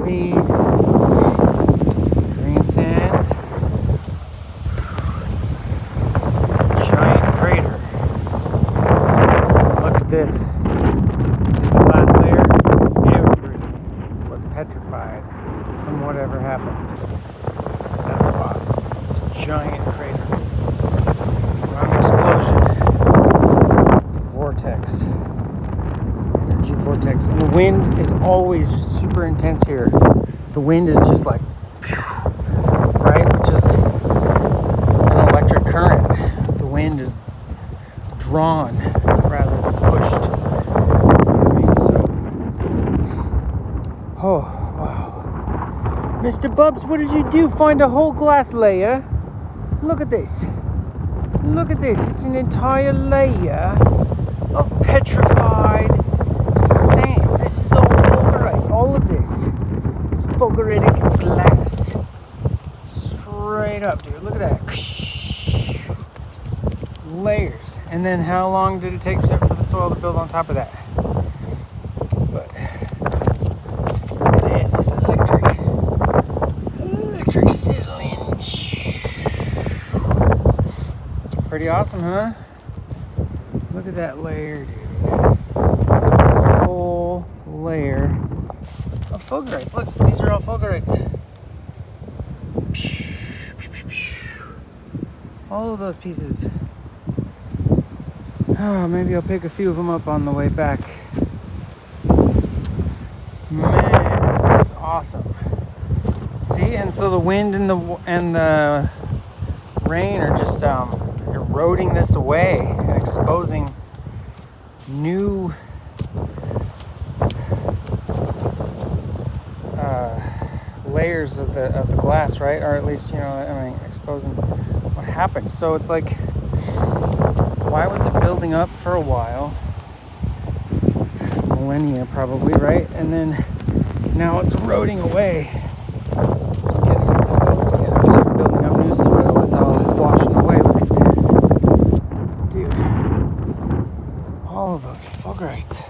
ravine, green sands. It's a giant crater. Look at this. See the last layer? Everything was petrified from whatever happened. That's why. It's a giant crater. It's not an explosion. It's a vortex. It's an energy vortex. And the wind is always super intense here. The wind is just like, right? Which is an electric current. The wind is drawn rather than pushed. You know what I mean? So, oh, wow. Mr. Bubs, what did you do? Find a whole glass layer? Look at this. Look at this. It's an entire layer of petrified sand. This is all fulgurite. All of this is fulguritic glass. Straight up, dude. Look at that. Layers. And then how long did it take for the soil to build on top of that? But look at this. It's electric. Electric sizzling. Pretty awesome, huh? Look at that layer, dude. It's a whole layer of fulgurites. Look, these are all fulgurites. All of those pieces. Oh, maybe I'll pick a few of them up on the way back. Man, this is awesome. See, and so the wind and the rain are just eroding this away and exposing new layers of the glass, right? Or at least, exposing what happened. So it's like, why was it building up for a while? Millennia probably, right? And then now it's eroding away, getting exposed again. Instead of building up new soil, it's all washing away. Look at this. Dude. All of those fulgurites.